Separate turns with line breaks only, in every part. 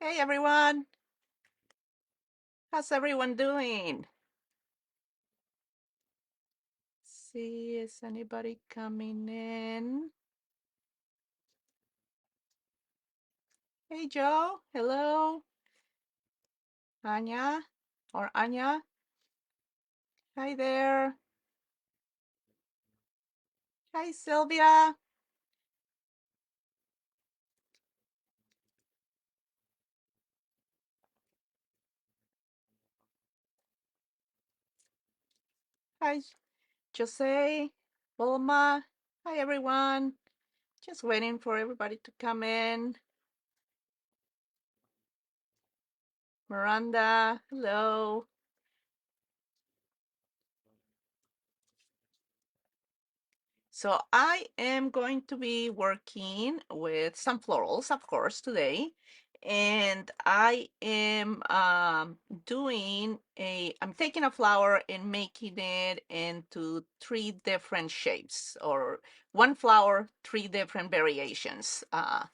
Hey everyone, how's everyone doing? See, is anybody coming in? Hey Joe, hello. Anya or Anya, hi there. Hi Sylvia. Hi Jose, Wilma. Hi everyone. Just waiting for everybody to come in. Miranda, hello. So I am going to be working with some florals, of course, today. And I am I'm taking a flower and making it into three different shapes, or one flower, three different variations. And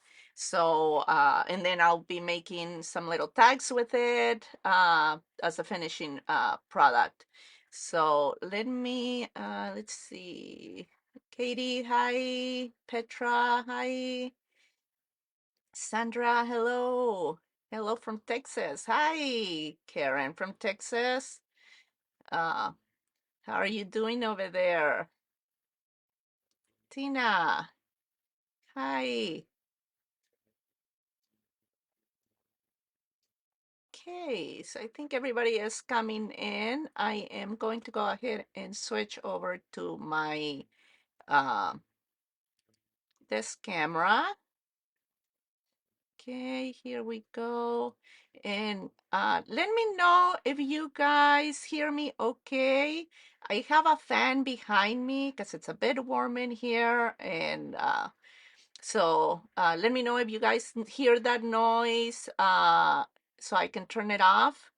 then I'll be making some little tags with it as a finishing product. So let's see. Katie, hi. Petra, hi. Sandra, hello. Hello from Texas. Hi, Karen from Texas. Uh, how are you doing over there? Tina, hi. Okay, so I think everybody is coming in. I am going to go ahead and switch over to my uh, this camera. Okay, here we go. And let me know if you guys hear me okay. I have a fan behind me because it's a bit warm in here. And let me know if you guys hear that noise so I can turn it off.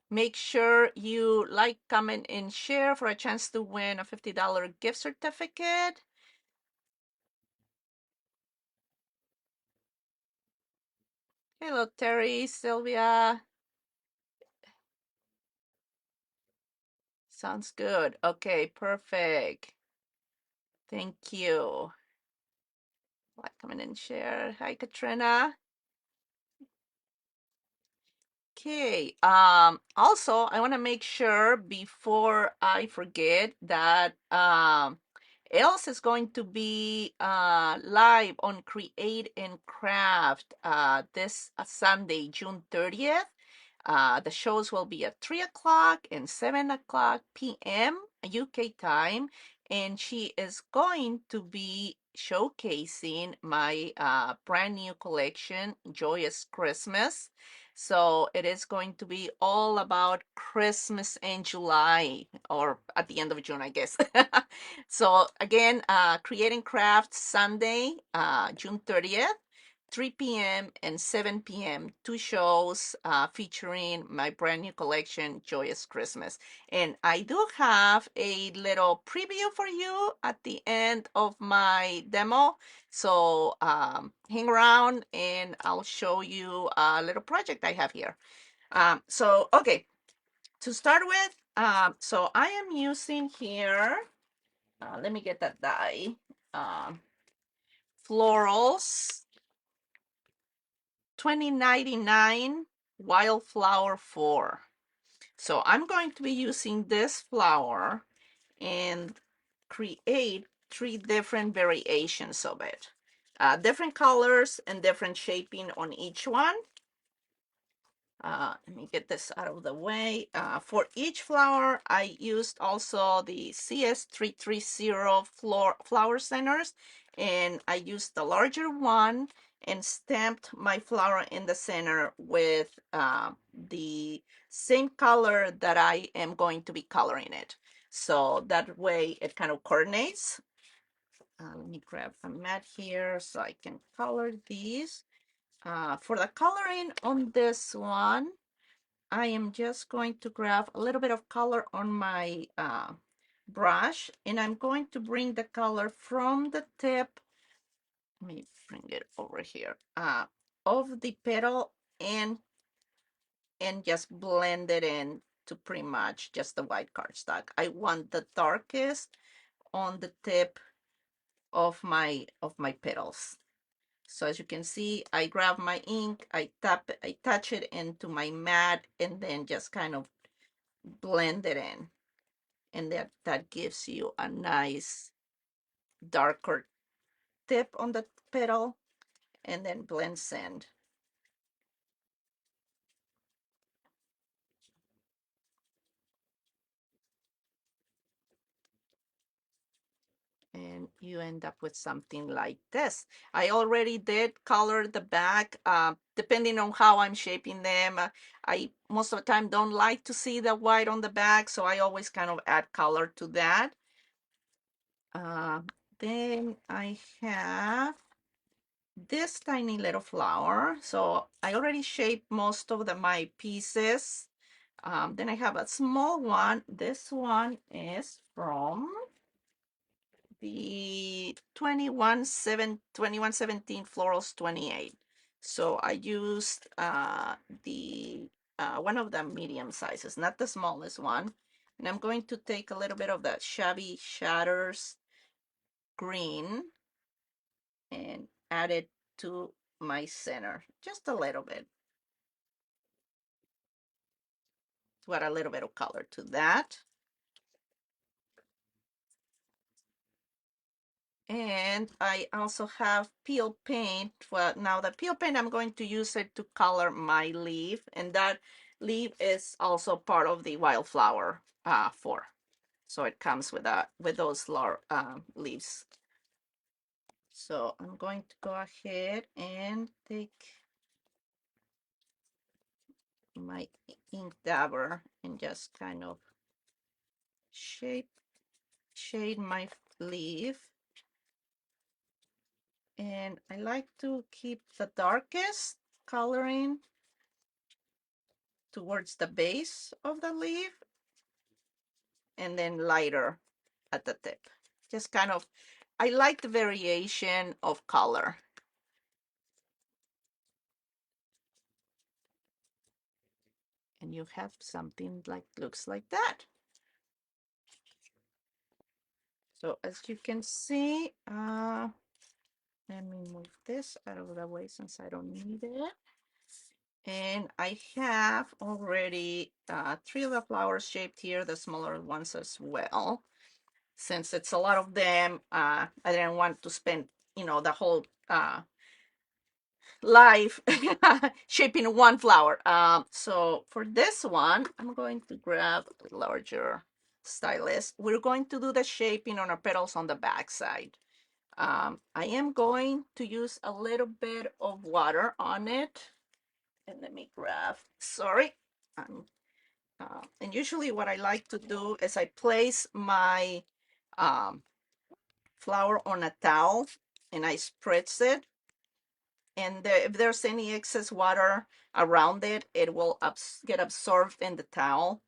Make sure you like, comment, and share for a chance to win a $50 gift certificate. Hello, Terry, Sylvia. Sounds good. Okay, perfect. Thank you. Like, comment, and share. Hi, Katrina. Okay. Also, I want to make sure before I forget that Els is going to be live on Create and Craft this Sunday, June 30th. The shows will be at 3 o'clock and 7 o'clock p.m. UK time, and she is going to be showcasing my brand new collection, Joyous Christmas. So it is going to be all about Christmas in July, or at the end of June, I guess. So again, Creating Craft Sunday, June 30th. 3 p.m. and 7 p.m. Two shows featuring my brand new collection, Joyous Christmas. And I do have a little preview for you at the end of my demo. So hang around and I'll show you a little project I have here. Okay, to start with, so I am using here, let me get that die, Florals 2099 Wildflower 4. So I'm going to be using this flower and create three different variations of it. Different colors and different shaping on each one. Let me get this out of the way. For each flower, I used also the CS330 flower centers, and I used the larger one and stamped my flower in the center with the same color that I am going to be coloring it. So that way it kind of coordinates. Let me grab a mat here so I can color these. For the coloring on this one, I am just going to grab a little bit of color on my brush, and I'm going to bring the color from the tip let me bring it over here, of the petal, and just blend it in to pretty much just the white cardstock. I want the darkest on the tip of my petals. So as you can see, I grab my ink, I touch it into my mat, and then just kind of blend it in. And that gives you a nice darker tip on the petal, and then blends in. And you end up with something like this. I already did color the back, depending on how I'm shaping them. I most of the time don't like to see the white on the back, so I always kind of add color to that. Uh, then I have this tiny little flower. So I already shaped most of my pieces. Then I have a small one. This one is from the 2117 Florals 28. So I used the one of the medium sizes, not the smallest one. And I'm going to take a little bit of that Shabby Shatters green and add it to my center, just a little bit, to add a little bit of color to that. And I also have peel paint. Well, now the peel paint, I'm going to use it to color my leaf, and that leaf is also part of the wildflower for. So it comes with those leaves. So I'm going to go ahead and take my ink dabber and just kind of shade my leaf. And I like to keep the darkest coloring towards the base of the leaf, and then lighter at the tip. Just kind of, I like the variation of color. And you have something like, looks like that. So as you can see, let me move this out of the way since I don't need it. And I have already 3 of the flowers shaped here, the smaller ones as well. Since it's a lot of them, I didn't want to spend, the whole life shaping one flower. So for this one, I'm going to grab a larger stylus. We're going to do the shaping on our petals on the back side. I am going to use a little bit of water on it. And let me grab, sorry. And usually what I like to do is I place my um, flour on a towel and I spritz it. And if there's any excess water around it, it will get absorbed in the towel.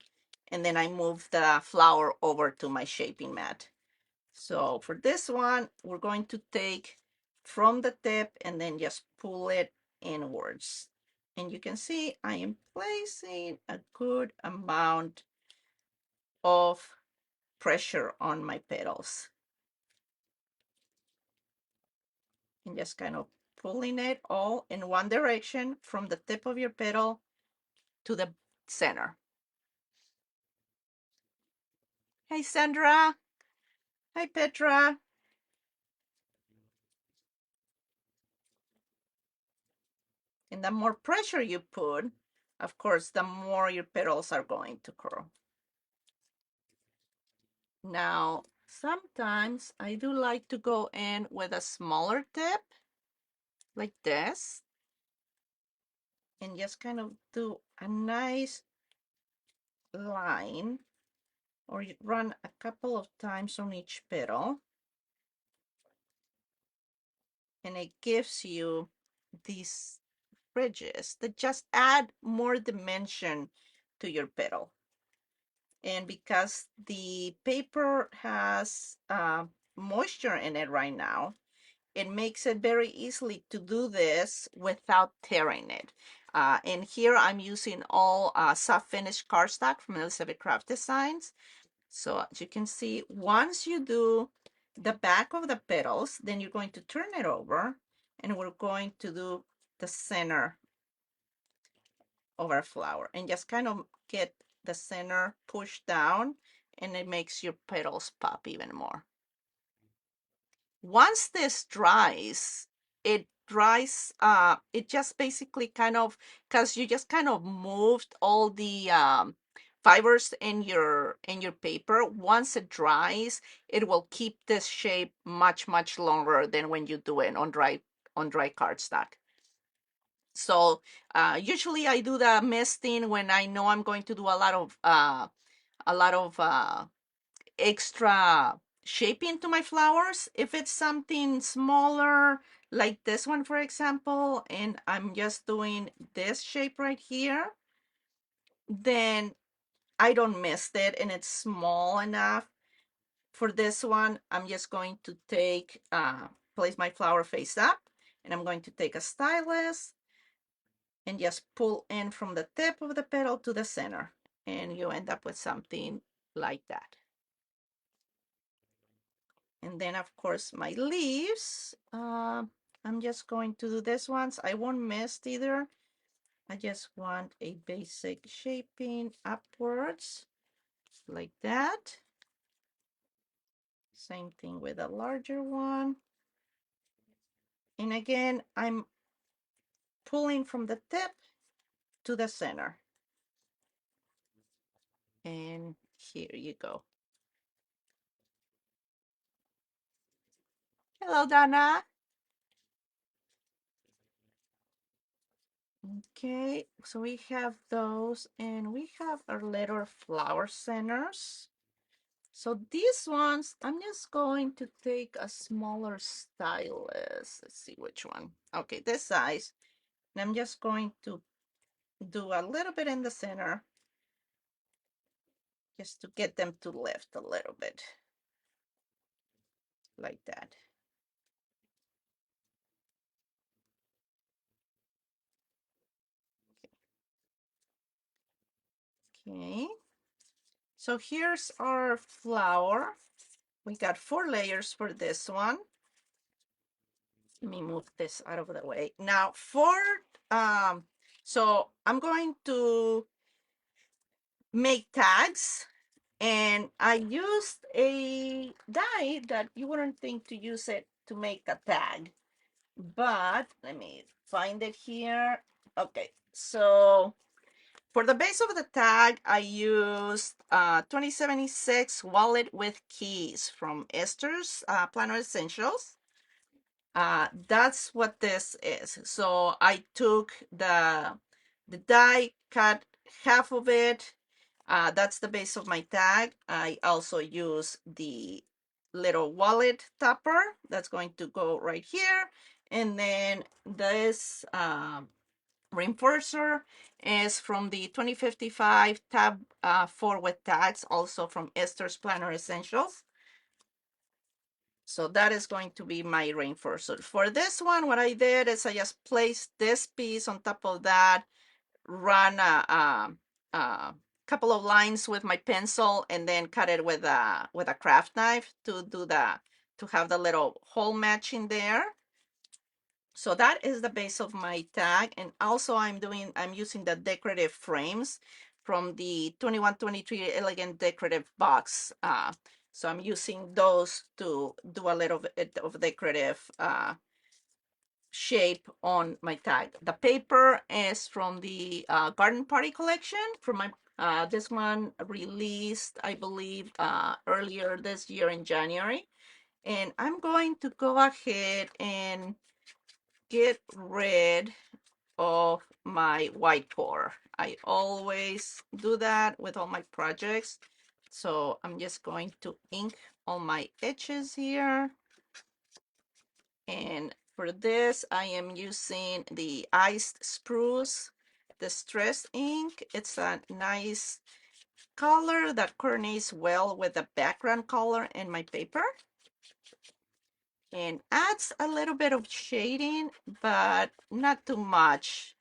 And then I move the flour over to my shaping mat. So for this one, we're going to take from the tip and then just pull it inwards. And you can see I am placing a good amount of pressure on my petals. And just kind of pulling it all in one direction from the tip of your petal to the center. Hey, Sandra. Hi, Petra. And the more pressure you put, of course, the more your petals are going to curl. Now, sometimes I do like to go in with a smaller tip, like this, and just kind of do a nice line, or you run a couple of times on each petal, and it gives you these ridges that just add more dimension to your petal. And because the paper has moisture in it right now, it makes it very easily to do this without tearing it. And here I'm using all soft finish cardstock from Elizabeth Craft Designs. So as you can see, once you do the back of the petals, then you're going to turn it over and we're going to do the center of our flower and just kind of get the center pushed down, and it makes your petals pop even more. Once this dries, it just basically kind of, because you just kind of moved all the fibers in your paper. Once it dries, it will keep this shape much longer than when you do it on dry cardstock. So usually I do the misting when I know I'm going to do a lot of extra shaping to my flowers. If it's something smaller, like this one, for example, and I'm just doing this shape right here, then I don't mist it and it's small enough. For this one, I'm just going to take, place my flower face up, and I'm going to take a stylus and just pull in from the tip of the petal to the center, and you end up with something like that. And then of course my leaves, I'm just going to do this ones. I won't mist either. I just want a basic shaping upwards like that. Same thing with a larger one. And again, I'm pulling from the tip to the center. And here you go. Hello, Donna. Okay, so we have those, and we have our little flower centers. So these ones, I'm just going to take a smaller stylus. Let's see which one. Okay, this size. And I'm just going to do a little bit in the center, just to get them to lift a little bit, like that. Okay, so here's our flower. We got 4 layers for this one. Let me move this out of the way. Now so I'm going to make tags, and I used a die that you wouldn't think to use it to make a tag, but let me find it here. Okay, so for the base of the tag, I used 2076 wallet with keys from Esther's Planner Essentials. That's what this is. So I took the die, cut half of it. That's the base of my tag. I also use the little wallet topper that's going to go right here. And then this reinforcer is from the 2055 tab 4 with tags, also from Esther's Planner Essentials. So that is going to be my reinforcer. For this one, what I did is I just placed this piece on top of that, run a couple of lines with my pencil, and then cut it with a craft knife to have the little hole matching there. So that is the base of my tag. And also I'm using the decorative frames from the 2123 Elegant Decorative Box. So I'm using those to do a little bit of decorative shape on my tag. The paper is from the Garden Party collection, from my this one released, I believe, earlier this year in January. And I'm going to go ahead and get rid of my white core. I always do that with all my projects. So I'm just going to ink all my edges here. And for this, I am using the Iced Spruce Distress ink. It's a nice color that coordinates well with the background color in my paper. and adds a little bit of shading, but not too much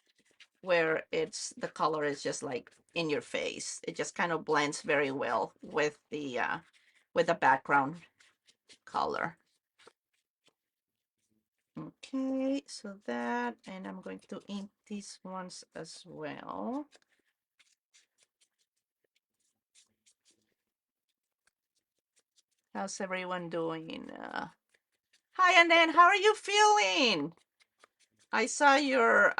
where the color is just like in your face. It just kind of blends very well with the background color. Okay, so that, and I'm going to ink these ones as well. How's everyone doing? Hi, and then how are you feeling? I saw your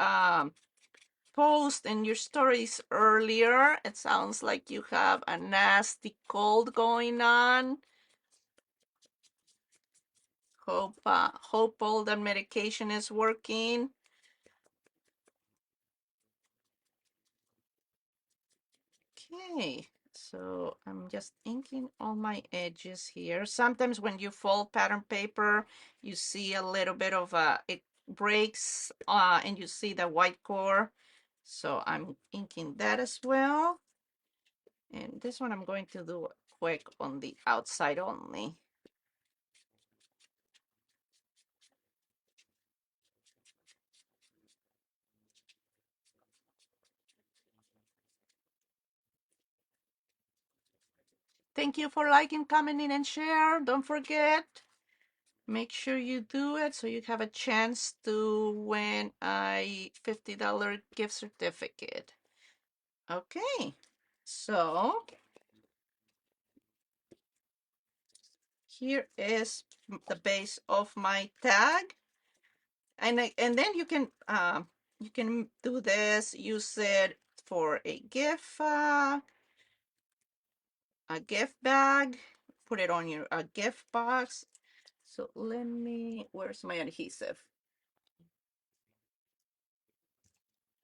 post and your stories earlier. It sounds like you have a nasty cold going on. Hope all the medication is working. Okay, so I'm just inking all my edges here. Sometimes when you fold pattern paper, you see a little bit of it breaks and you see the white core. So I'm inking that as well. And this one I'm going to do quick on the outside only. Thank you for liking, commenting, and share. Don't forget, make sure you do it so you have a chance to win a $50 gift certificate. Okay, so here is the base of my tag, and then you can do this. Use it for a gift bag. Put it on your gift box. So let me. Where's my adhesive?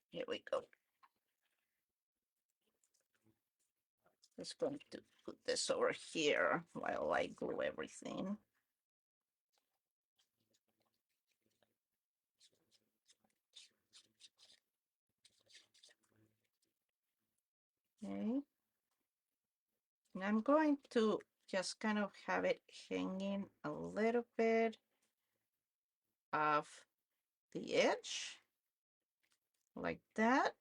Here we go. Just going to put this over here while I glue everything. Okay. And I'm going to just kind of have it hanging a little bit off the edge like that.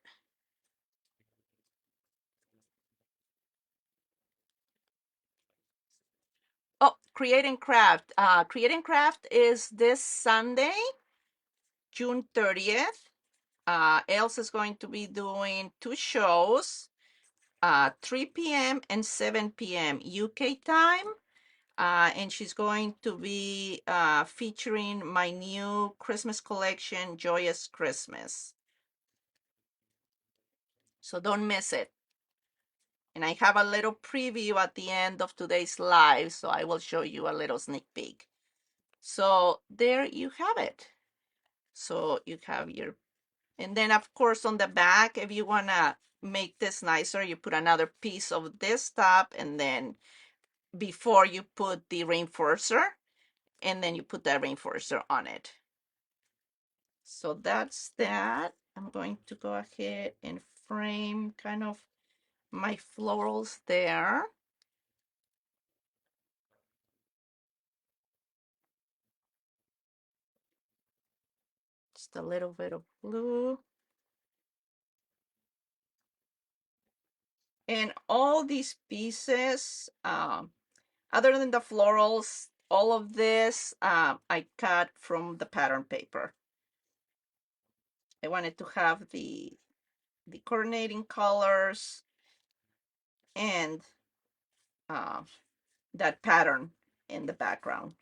Oh, Create and Craft. Create and Craft is this Sunday, June 30th. Else is going to be doing two shows, 3 p.m. and 7 p.m. UK time. And she's going to be featuring my new Christmas collection, Joyous Christmas. So don't miss it. And I have a little preview at the end of today's live, so I will show you a little sneak peek. So there you have it. So you have your, and then of course on the back, if you wanna make this nicer, you put another piece of this top, and then before you put the reinforcer, and then you put that reinforcer on it. So that's that. I'm going to go ahead and frame kind of my florals there. Just a little bit of blue. And all these pieces, other than the florals, all of this I cut from the pattern paper. I wanted to have the coordinating colors and that pattern in the background.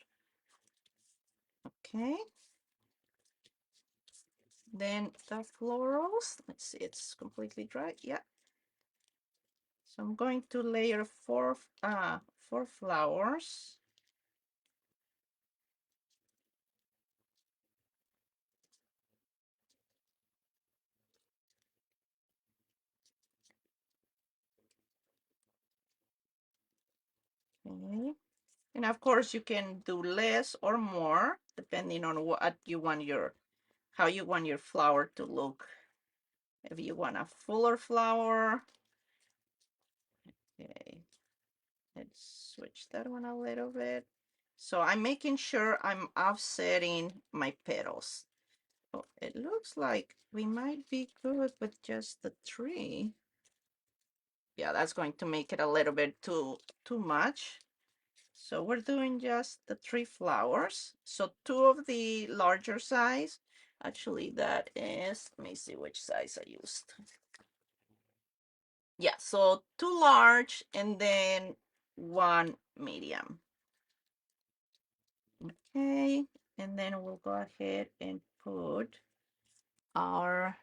Okay. Then the florals, let's see, it's completely dry. Yeah. So I'm going to layer four flowers. Okay. And of course you can do less or more depending on what you want how you want your flower to look. If you want a fuller flower, okay, let's switch that one a little bit. So I'm making sure I'm offsetting my petals. Oh, it looks like we might be good with just the three. Yeah, that's going to make it a little bit too much. So we're doing just the three flowers. So two of the larger size. Actually, that is, let me see which size I used. Yeah, so two large and then one medium. Okay, and then we'll go ahead and put our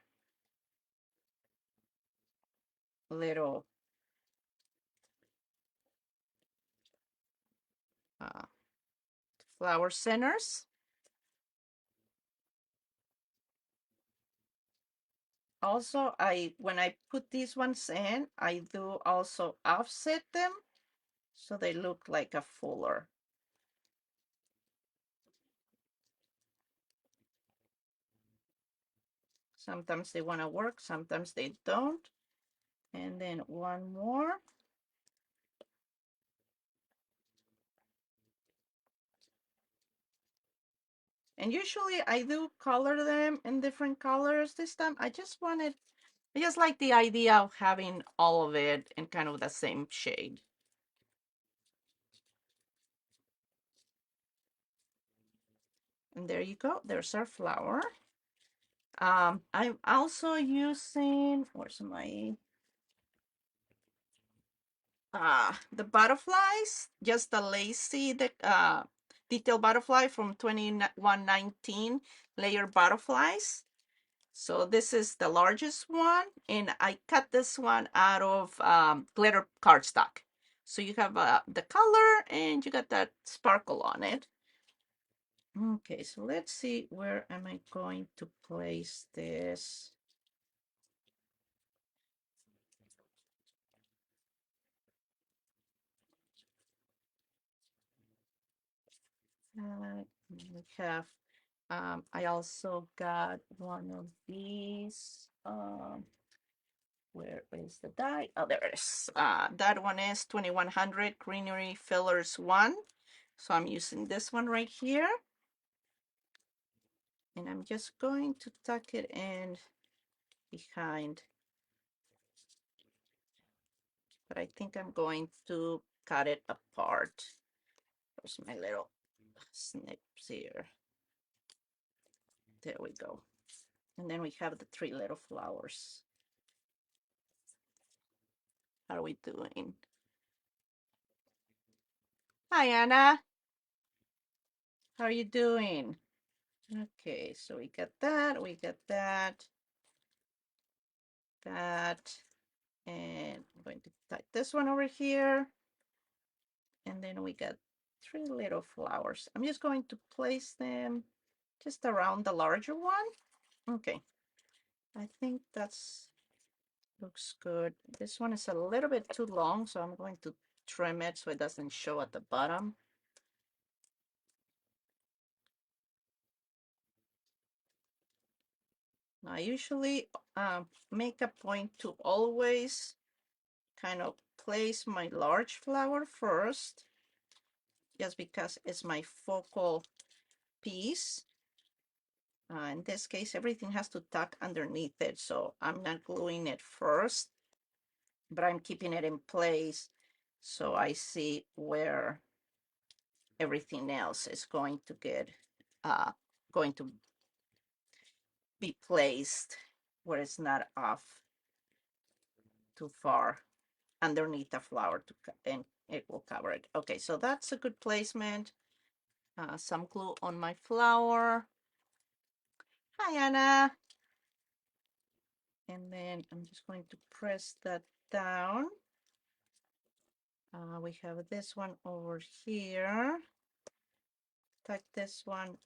little uh, flower centers. Also, when I put these ones in, I do also offset them so they look like a fuller. Sometimes they want to work, sometimes they don't. And then one more. And usually I do color them in different colors this time. I just like the idea of having all of it in kind of the same shade. And there you go. There's our flower. I'm also using, where's my, the butterflies, just the lacy, detail butterfly from 2119 layer butterflies. So this is the largest one, and I cut this one out of glitter cardstock. So you have the color and you got that sparkle on it. Okay, so let's see, where am I going to place this? We have, I also got one of these. Where is the die? Oh, there it is. That one is 2100 Greenery Fillers 1. So I'm using this one right here. And I'm just going to tuck it in behind. But I think I'm going to cut it apart. There's my little snips here. There we go. And then we have the three little flowers. How are we doing? Hi, Anna. How are you doing? Okay, so we got that, that, and I'm going to type this one over here. And then we got three little flowers. I'm just going to place them just around the larger one. Okay, I think that's looks good. This one is a little bit too long, so I'm going to trim it so it doesn't show at the bottom. Now, I usually make a point to always kind of place my large flower first, just because it's my focal piece. In this case, everything has to tuck underneath it, so I'm not gluing it first, but I'm keeping it in place so I see where everything else is going to get, going to be placed where it's not off too far underneath the flower and it will cover it. Okay, so that's a good placement. Some glue on my flower. Hi, Anna. And then I'm just going to press that down. We have this one over here. Tuck this one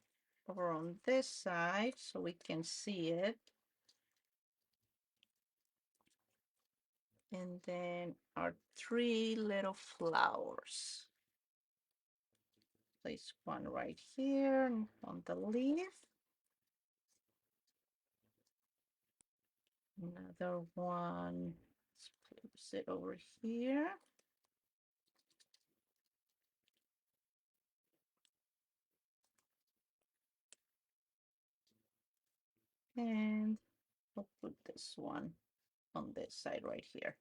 over on this side so we can see it. And then our three little flowers. Place one right here on the leaf. Another one, let's place it over here. And I'll put this one on this side right here.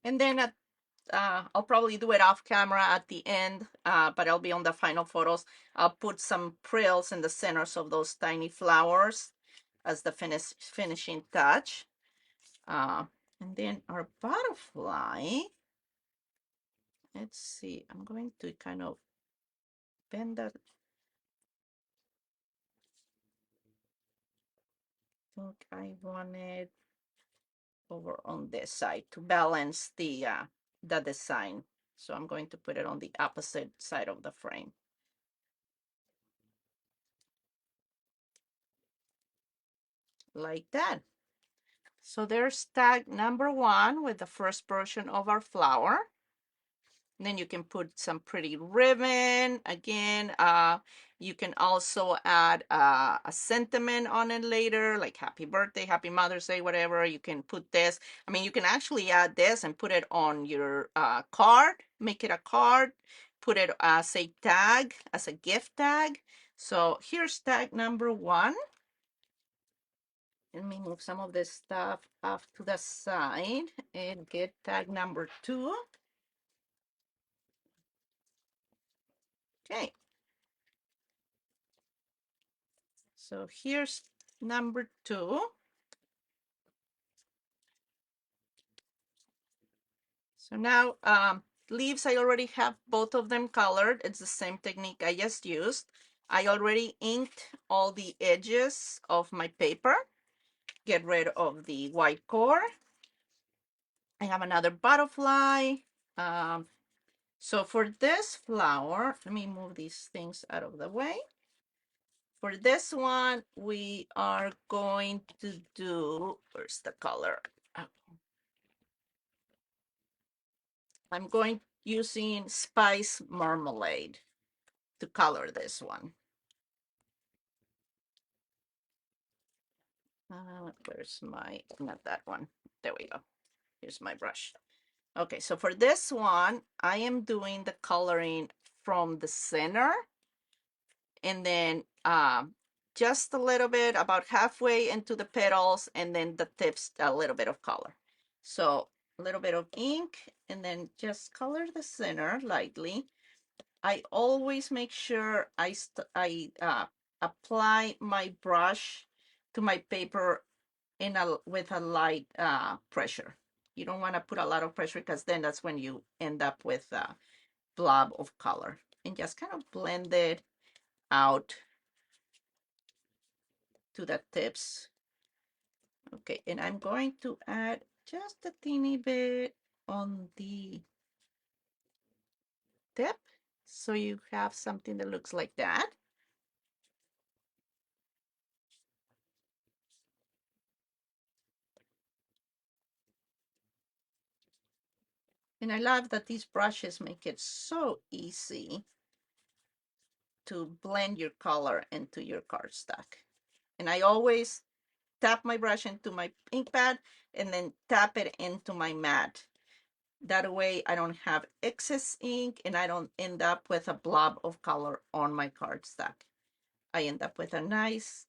And then I'll probably do it off camera at the end, but I'll be on the final photos. I'll put some frills in the centers of those tiny flowers as the finishing touch. Uh, and then our butterfly, let's see, I'm going to kind of bend that. I think I want it over on this side to balance the design. So I'm going to put it on the opposite side of the frame. Like that. So there's tag number 1 with the first version of our flower. And then you can put some pretty ribbon. Again, you can also add a sentiment on it later, like happy birthday, happy Mother's Day, whatever. You can put this. I mean, you can actually add this and put it on your card, make it a card, put it as a tag, as a gift tag. So here's tag number 1. Let me move some of this stuff off to the side and get tag number 2. Okay. So here's number 2. So now leaves, I already have both of them colored. It's the same technique I just used. I already inked all the edges of my paper. Get rid of the white core. I have another butterfly. So for this flower, let me move these things out of the way. For this one, we are going to do, where's the color? I'm going using spice marmalade to color this one. Where's my, not that one. There we go. Here's my brush. Okay, so for this one, I am doing the coloring from the center and then just a little bit, about halfway into the petals, and then the tips, a little bit of color. So a little bit of ink and then just color the center lightly. I always make sure I apply my brush to my paper with a light pressure. You don't want to put a lot of pressure because then that's when you end up with a blob of color. And just kind of blend it out to the tips. Okay, and I'm going to add just a teeny bit on the tip so you have something that looks like that. And I love that these brushes make it so easy to blend your color into your cardstock. And I always tap my brush into my ink pad and then tap it into my mat. That way I don't have excess ink and I don't end up with a blob of color on my cardstock. I end up with a nice,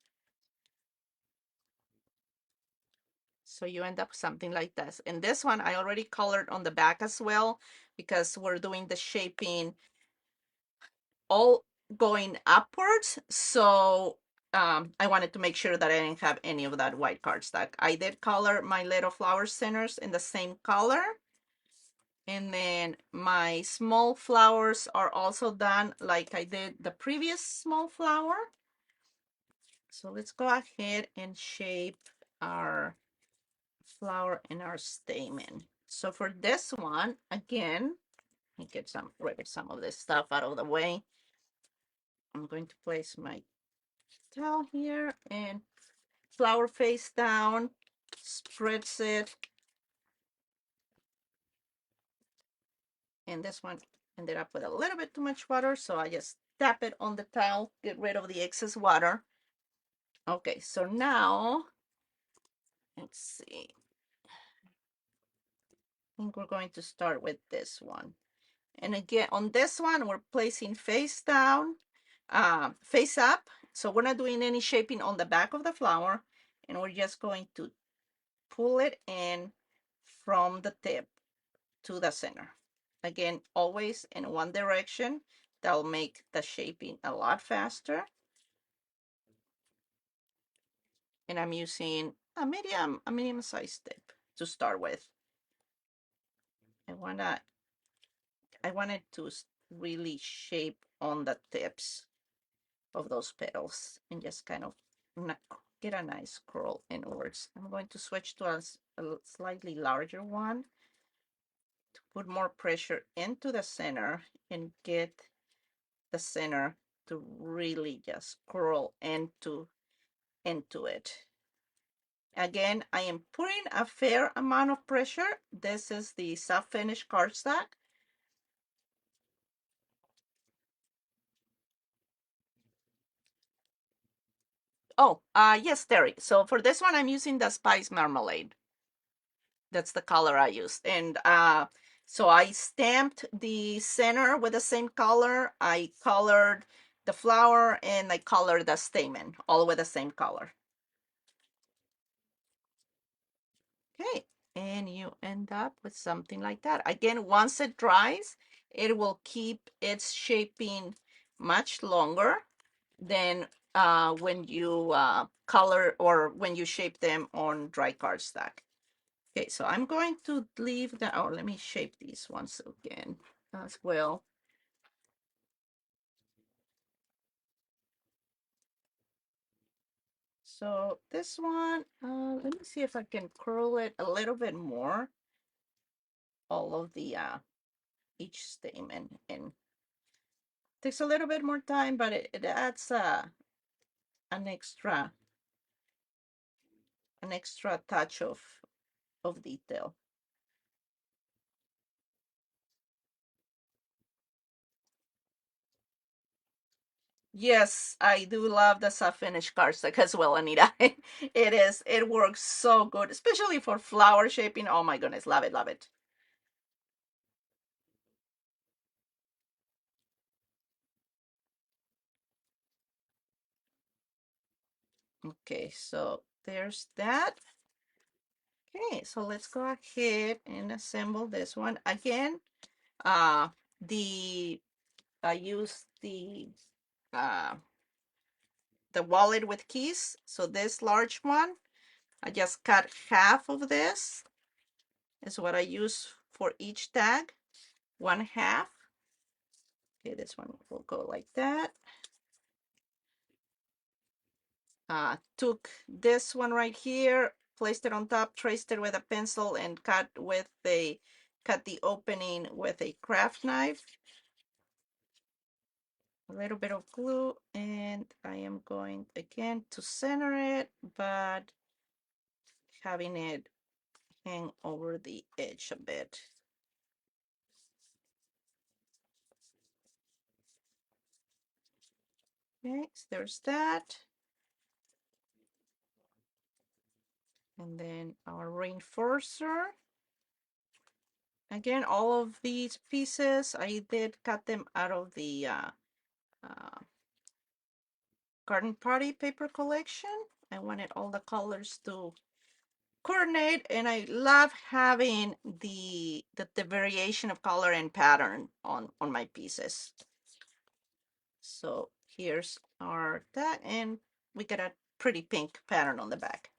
so you end up something like this. And this one I already colored on the back as well because we're doing the shaping all going upwards. So I wanted to make sure that I didn't have any of that white cardstock. I did color my little flower centers in the same color. And then my small flowers are also done like I did the previous small flower. So let's go ahead and shape our flower and our stamen. So for this one, again, let me get rid of some of this stuff out of the way. I'm going to place my towel here and flower face down, spreads it. And this one ended up with a little bit too much water, so I just tap it on the towel, get rid of the excess water. Okay, so now, let's see. I think we're going to start with this one. And again, on this one, we're placing face down, face up. So we're not doing any shaping on the back of the flower, and we're just going to pull it in from the tip to the center. Again, always in one direction. That'll make the shaping a lot faster. And I'm using a medium sized tip to start with. I wanted to really shape on the tips of those petals and just kind of get a nice curl inwards. I'm going to switch to a slightly larger one to put more pressure into the center and get the center to really just curl into it. Again, I am putting a fair amount of pressure. This is the soft finish cardstock. Oh, yes, Terry. So for this one, I'm using the Spice Marmalade. That's the color I used. And so I stamped the center with the same color. I colored the flower and I colored the stamen, all with the same color. Okay, and you end up with something like that. Again, once it dries, it will keep its shaping much longer than when you color or when you shape them on dry cardstock. Okay, so I'm going to leave the, oh, let me shape these ones again as well. So this one, let me see if I can curl it a little bit more. All of the, each stamen, and takes a little bit more time, but it adds an extra, an extra touch of detail. Yes, I do love the soft finish cardstock as well, Anita. It works so good, especially for flower shaping. Oh my goodness, love it, love it. Okay, so there's that. Okay, so let's go ahead and assemble this one. Again, uh, the I use uh, the wallet with keys. So this large one, I just cut half of this is what I use for each tag, one half. Okay, this one will go like that. Took this one right here, placed it on top, traced it with a pencil, and cut the opening with a craft knife. A little bit of glue, and I am going again to center it, but having it hang over the edge a bit. Okay, so there's that. And then our reinforcer. Again, all of these pieces, I did cut them out of the uh, garden party paper collection. I wanted all the colors to coordinate, and I love having the variation of color and pattern on my pieces. So here's our that, and we got a pretty pink pattern on the back.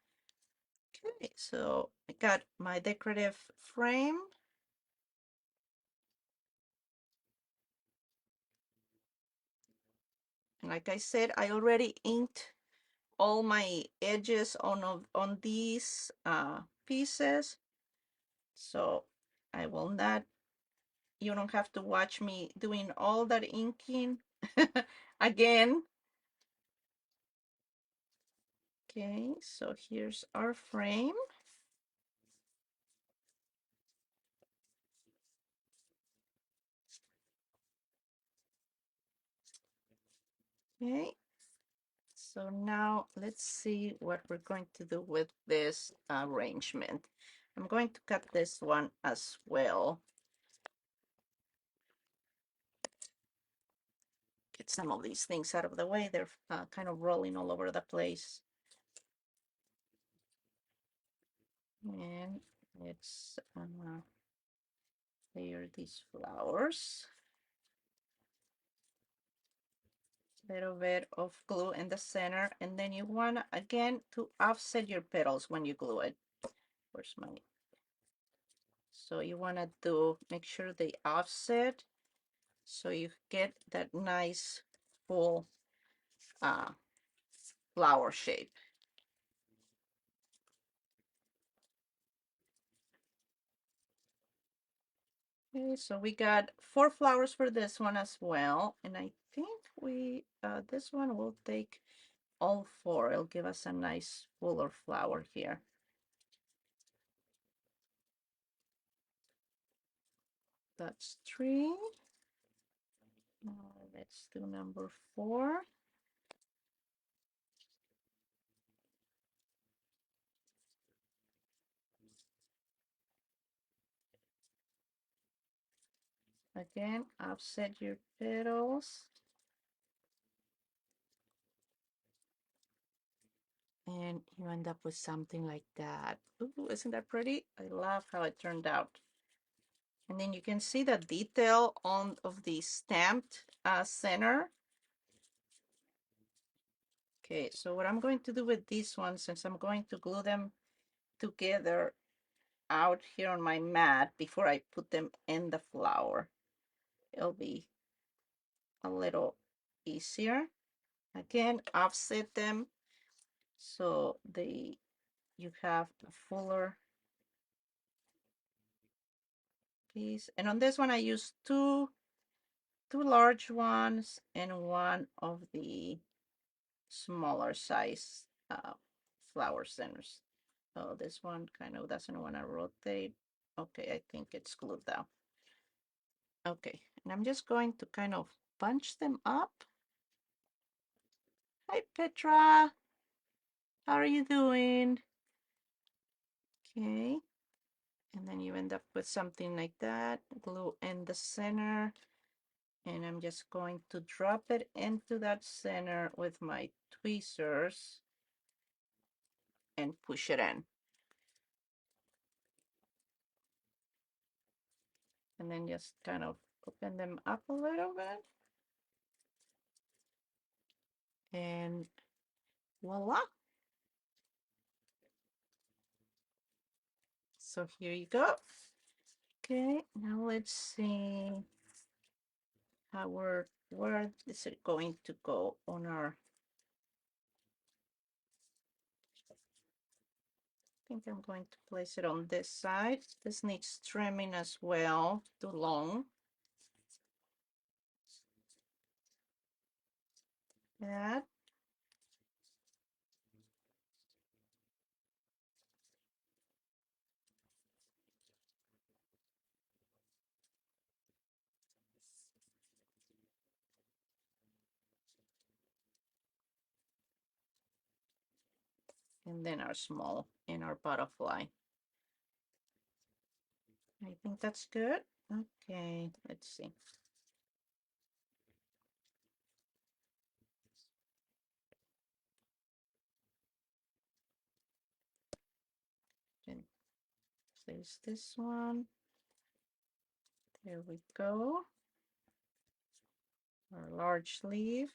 Okay, so I got my decorative frame. And like I said, I already inked all my edges on these pieces. So I will not, you don't have to watch me doing all that inking again. Okay, so here's our frame. Okay, so now let's see what we're going to do with this arrangement. I'm going to cut this one as well. Get some of these things out of the way. They're kind of rolling all over the place. And let's layer these flowers. Little bit of glue in the center, and then you want again to offset your petals when you glue it. Where's my, so you want to do, make sure they offset so you get that nice full uh, flower shape. Okay, so we got 4 flowers for this one as well, and I think we this one will take all 4. It'll give us a nice fuller flower here. That's 3. Let's do number 4. Again, offset your petals. And you end up with something like that. Ooh, isn't that pretty? I love how it turned out. And then you can see the detail on of the stamped center. Okay, so what I'm going to do with these ones, since I'm going to glue them together out here on my mat before I put them in the flower, it'll be a little easier. Again, offset them so you have a fuller piece. And on this one, I use two large ones and one of the smaller size flower centers. So this one kind of doesn't want to rotate. Okay, I think it's glued down. Okay, and I'm just going to kind of bunch them up. Hi, Petra. How are you doing? Okay, and then you end up with something like that. Glue in the center. And I'm just going to drop it into that center with my tweezers and push it in. And then just kind of open them up a little bit. And voila. So here you go. Okay, now let's see where is it going to go on our, I think I'm going to place it on this side. This needs trimming as well, too long. That. And then our small and our butterfly. I think that's good. Okay, let's see. Then place this one. There we go. Our large leaf.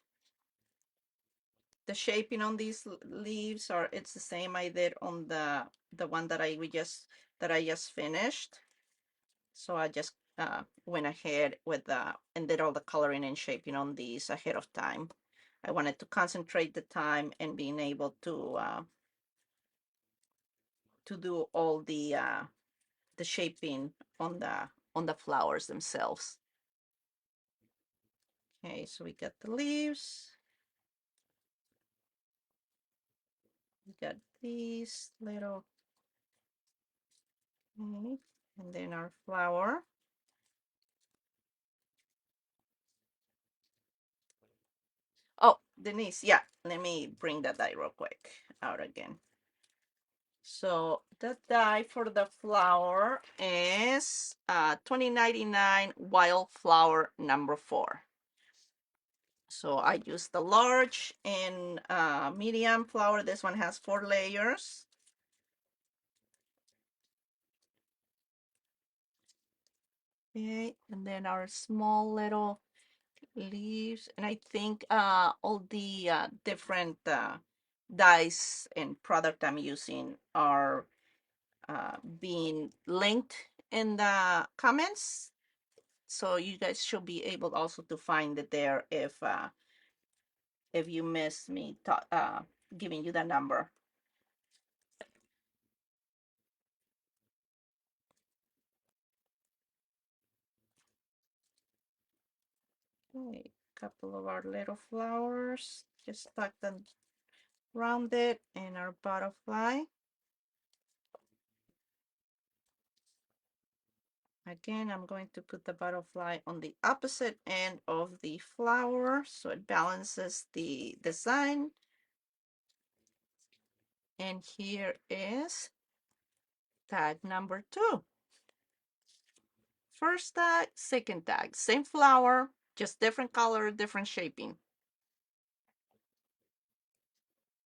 The shaping on these leaves are, it's the same I did on the one that I just finished. So I just went ahead with and did all the coloring and shaping on these ahead of time. I wanted to concentrate the time and being able to do all the shaping on the flowers themselves. Okay, so we got the leaves. We got these little, okay, and then our flower. Oh, Denise, yeah, let me bring that die real quick out again. So the die for the flower is 2099 Wildflower number 4. So I use the large and medium flower. This one has 4 layers. Okay, and then our small little leaves. And I think all the different dyes and product I'm using are being linked in the comments. So you guys should be able also to find it there if you miss me giving you the number. Okay, a couple of our little flowers, just tuck them around it, and our butterfly. Again, I'm going to put the butterfly on the opposite end of the flower so it balances the design. And here is tag number 2. First tag, second tag, same flower, just different color, different shaping.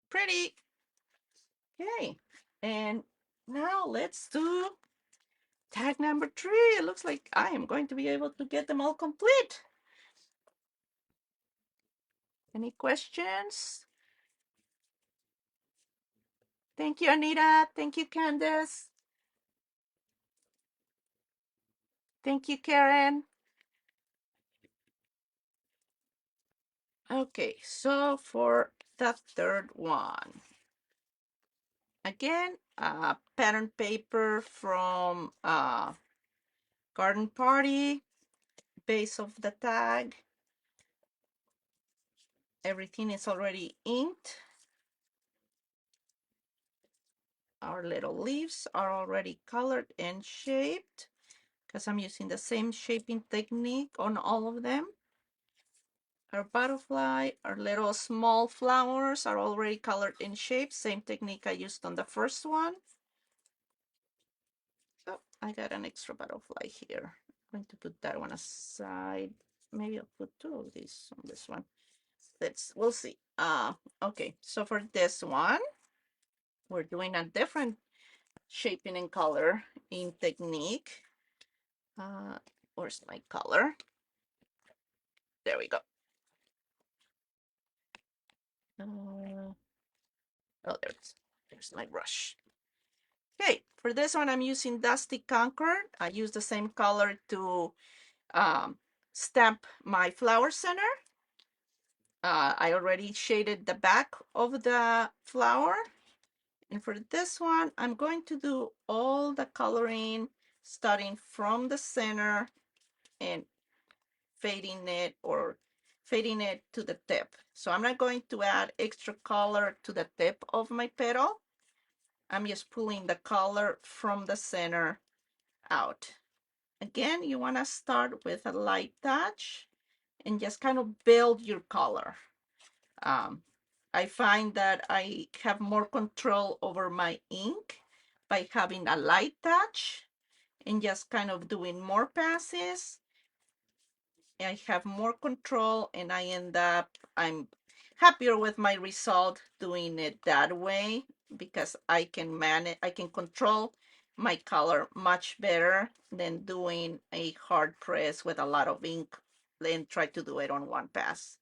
Pretty. Okay, and now let's do tag number 3. It looks like I am going to be able to get them all complete. Any questions? Thank you, Anita. Thank you, Candace. Thank you, Karen. Okay, so for the third one, again, pattern paper from Garden Party, base of the tag. Everything is already inked. Our little leaves are already colored and shaped because I'm using the same shaping technique on all of them. Our butterfly, our little small flowers are already colored and shaped. Same technique I used on the first one. So I got an extra butterfly here. I'm going to put that one aside. Maybe I'll put 2 of these on this one. We'll see. Okay, so for this one, we're doing a different shaping and color in technique. Where's my color? There we go. Oh, there's my brush. Okay, for this one, I'm using Dusty Concord. I use the same color to stamp my flower center. I already shaded the back of the flower. And for this one, I'm going to do all the coloring starting from the center and fading it to the tip. So I'm not going to add extra color to the tip of my petal. I'm just pulling the color from the center out. Again, you want to start with a light touch and just kind of build your color. I find that I have more control over my ink by having a light touch and just kind of doing more passes. I have more control and I'm happier with my result doing it that way because I can control my color much better than doing a hard press with a lot of ink and try to do it on one pass.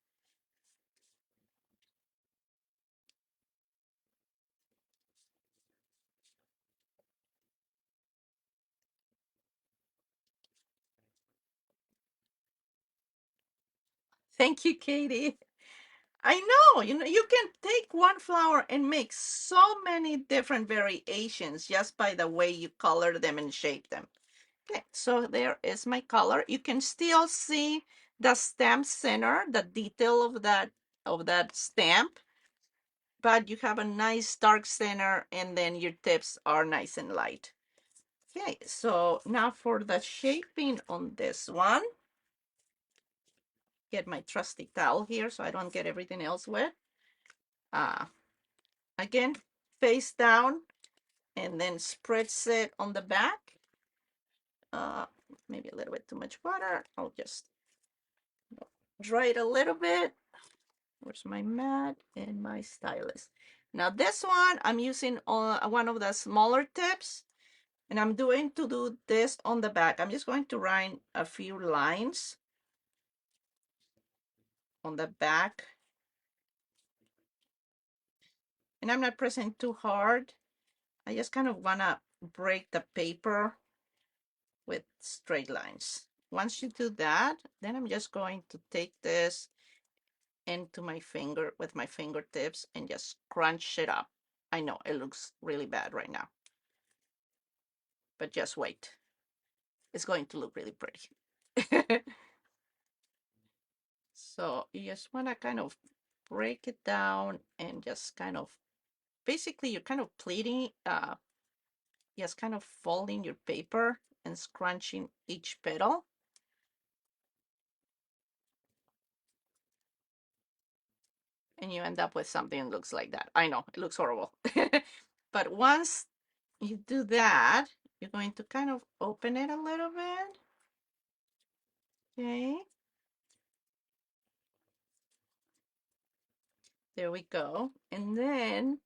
Thank you, Katie. I know, you can take one flower and make so many different variations just by the way you color them and shape them. Okay, so there is my color. You can still see the stamp center, the detail of that stamp, but you have a nice dark center and then your tips are nice and light. Okay, so now for the shaping on this one, get my trusty towel here so I don't get everything else wet. Again, face down and then spritz it on the back. Maybe a little bit too much water. I'll just dry it a little bit Where's my mat and my stylus? Now this one, I'm using one of the smaller tips, and I'm going to do this on the back. I'm just going to write a few lines on the back. And I'm not pressing too hard. I just kind of wanna break the paper with straight lines. Once you do that, then I'm just going to take this into my finger with my fingertips and just crunch it up. I know it looks really bad right now, but just wait. It's going to look really pretty. So you just want to kind of break it down and just kind of, basically you're kind of pleating, just kind of folding your paper and scrunching each petal. And you end up with something that looks like that. I know, it looks horrible. But once you do that, you're going to kind of open it a little bit. Okay. There we go. And then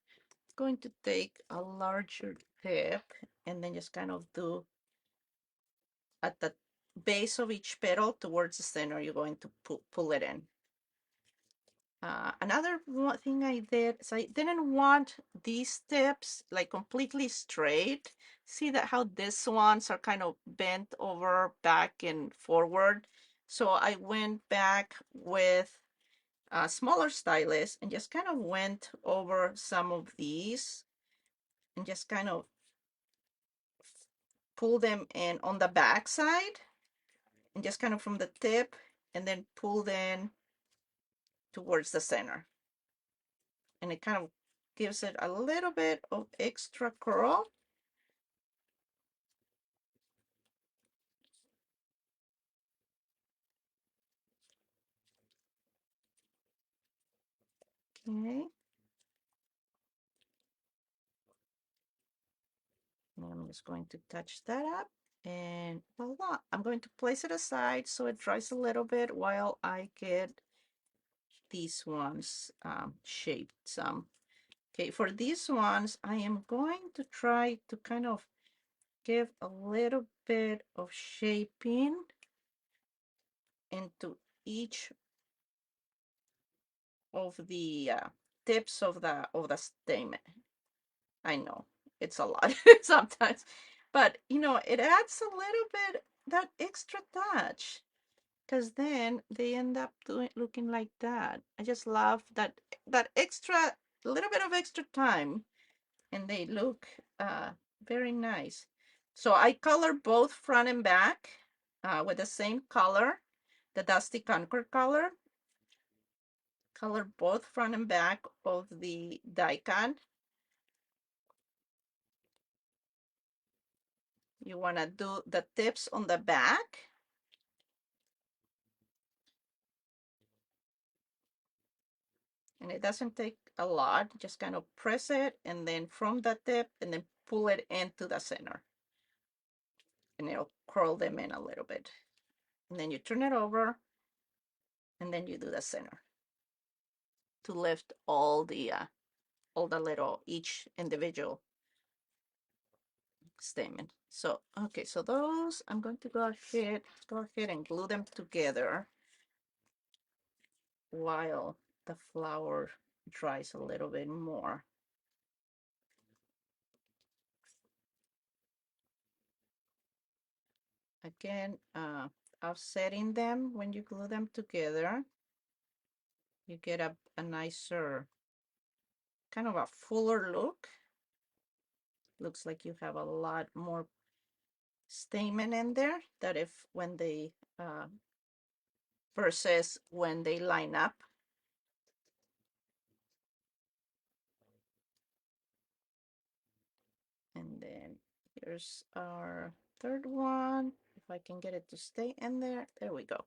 it's going to take a larger tip and then just kind of do at the base of each petal towards the center, you're going to pull it in. Another thing I did is I didn't want these tips like completely straight. See that how these ones are kind of bent over back and forward. So I went back with a smaller stylus and just kind of went over some of these and just kind of pull them in on the back side and just kind of from the tip and then pull them towards the center. And it kind of gives it a little bit of extra curl. Okay. And I'm just going to touch that up and voila. I'm going to place it aside so it dries a little bit while I get these ones shaped some. Okay, for these ones, I am going to try to kind of give a little bit of shaping into each of the tips of the stamen. I know it's a lot sometimes, but you know, it adds a little bit that extra touch because then they end up doing looking like that. I just love that extra little bit of extra time and they look very nice. So I color both front and back with the same color, the Dusty Concord color. Color both front and back of the die-cut. You want to do the tips on the back. And it doesn't take a lot. Just kind of press it and then from the tip and then pull it into the center. And it'll curl them in a little bit. And then you turn it over and then you do the center to lift all the little each individual stamen. So okay, so those I'm going to go ahead and glue them together while the flower dries a little bit more. Again, offsetting them when you glue them together, you get a nicer, kind of a fuller look. Looks like you have a lot more stamen in there that if when they versus when they line up. And then here's our third one. If I can get it to stay in there, there we go.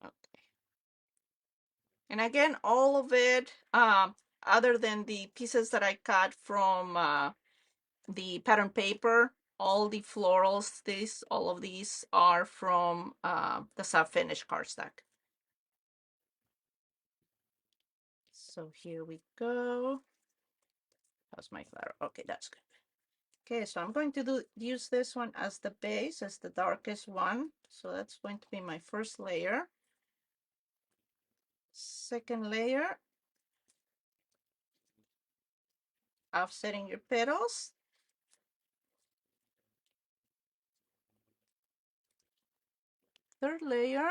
Okay. And again, all of it, other than the pieces that I cut from the pattern paper. All the florals, all of these are from the self-finished cardstock. So here we go. How's my flower? Okay, that's good. Okay, so I'm going to use this one as the base, as the darkest one. So that's going to be my first layer. Second layer, offsetting your petals. Third layer.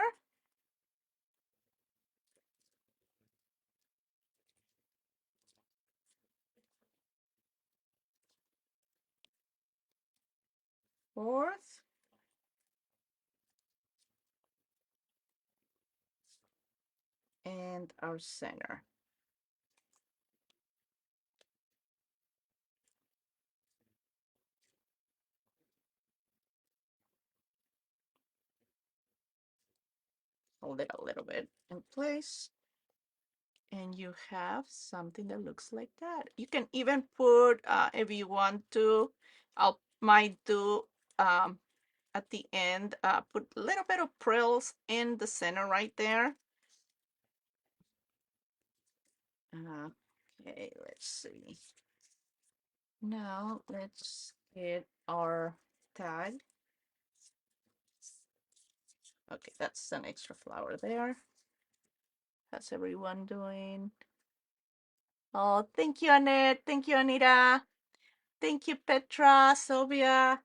Fourth. And our center. Hold it a little bit in place. And you have something that looks like that. You can even put, if you want to, might do at the end, put a little bit of frills in the center right there. Okay, let's see. Now let's get our tag. Okay, that's an extra flower there. How's everyone doing? Oh, thank you, Annette. Thank you, Anita. Thank you, Petra, Sylvia.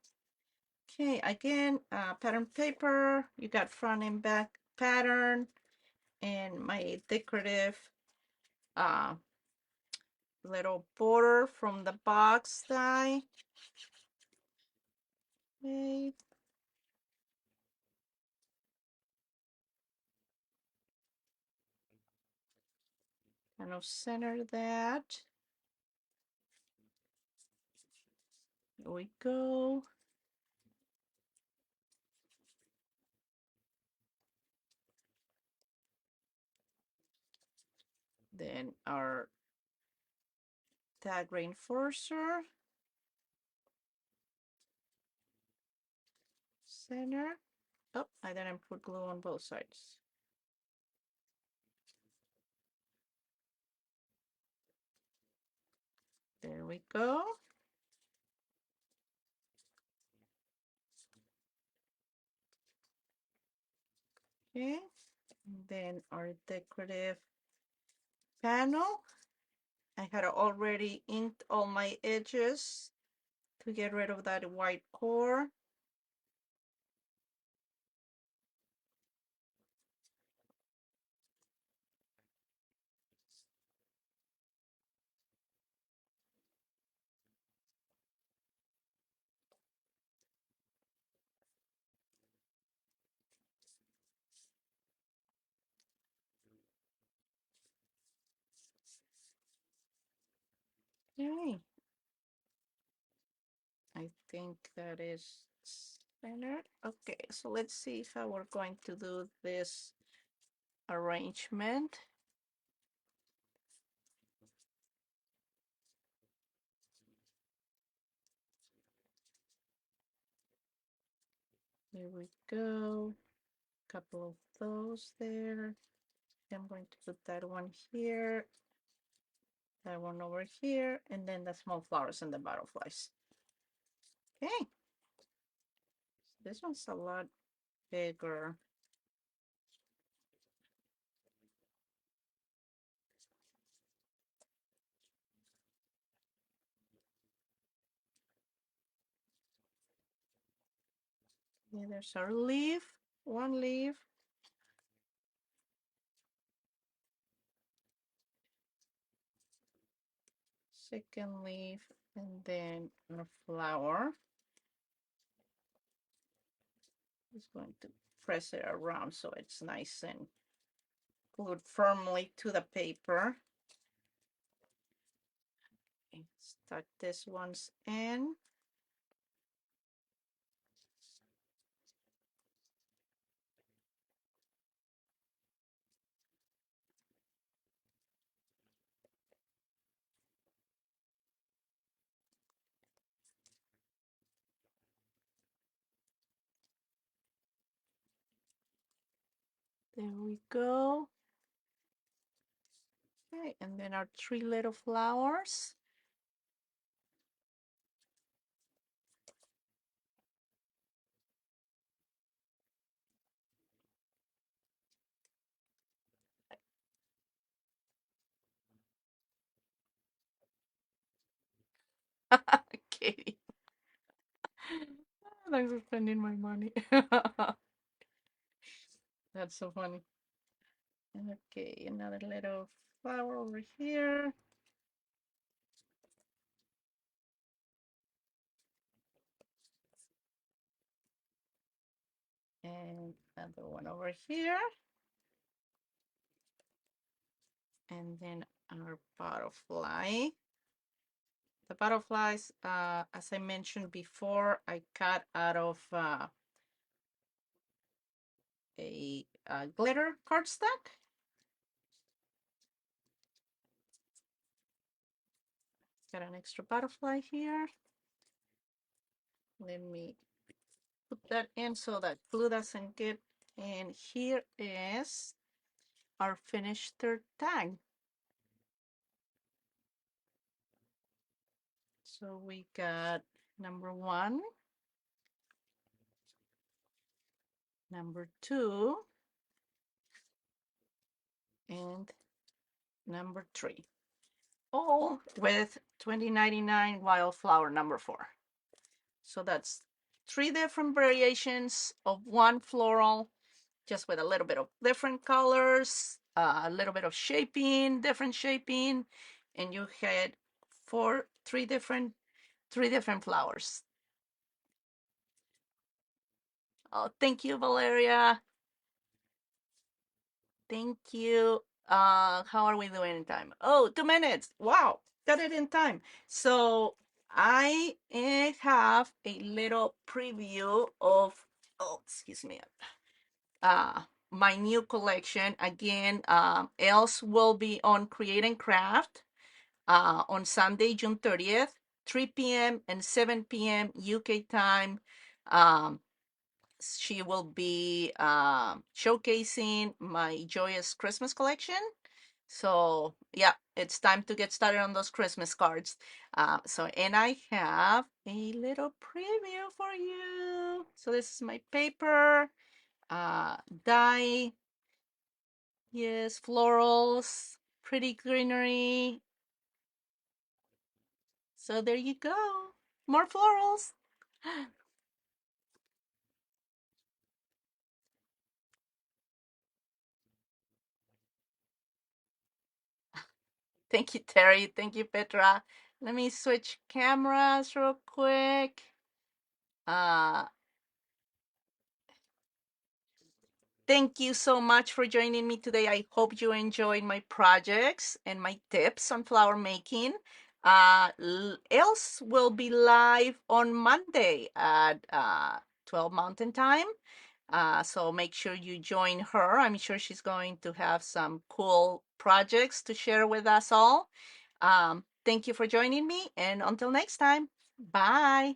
Okay, again, pattern paper. You got front and back pattern, and my decorative little border from the box die. Okay. Kind of center that. Here we go. Then our tag reinforcer. Center. Oh, I didn't put glue on both sides. There we go. Okay. And then our decorative panel. I had already inked all my edges to get rid of that white core. Okay. I think that is centered. Okay, so let's see how we're going to do this arrangement. Here we go. Couple of those there. I'm going to put that one here, that one over here, and then the small flowers and the butterflies. Okay. This one's a lot bigger. Okay, there's our leaf, one leaf. Second leaf, and then a flower. Just going to press it around so it's nice and glued firmly to the paper. Okay, stuck this one's in. There we go. Okay, and then our three little flowers. Katie, thanks for spending my money. That's so funny. Okay, another little flower over here. And another one over here. And then our butterfly. The butterflies, as I mentioned before, I cut out of a glitter cardstock. Got an extra butterfly here. Let me put that in so that glue doesn't get in. Here is our finished third tag. So we got number 1, number 2, and number 3. All with 2099 wildflower number 4. So that's 3 different variations of one floral, just with a little bit of different colors, a little bit of shaping, different shaping, and you had three different flowers. Oh, thank you, Valeria. Thank you. How are we doing in time? Oh, 2 minutes. Wow, got it in time. So I have a little preview of, oh, excuse me, uh, my new collection. Again, else will be on Create and Craft on Sunday, June 30th, 3 p.m. and 7 p.m. UK time. Um, she will be showcasing my Joyous Christmas collection. So yeah, it's time to get started on those Christmas cards. And I have a little preview for you. So this is my paper, die, yes, florals, pretty greenery. So there you go, more florals. Thank you, Terry. Thank you, Petra. Let me switch cameras real quick. Uh, Thank you so much for joining me today. I hope you enjoyed my projects and my tips on flower making. Else will be live on Monday at 12 Mountain Time. So make sure you join her. I'm sure she's going to have some cool projects to share with us all. Thank you for joining me, and until next time, bye.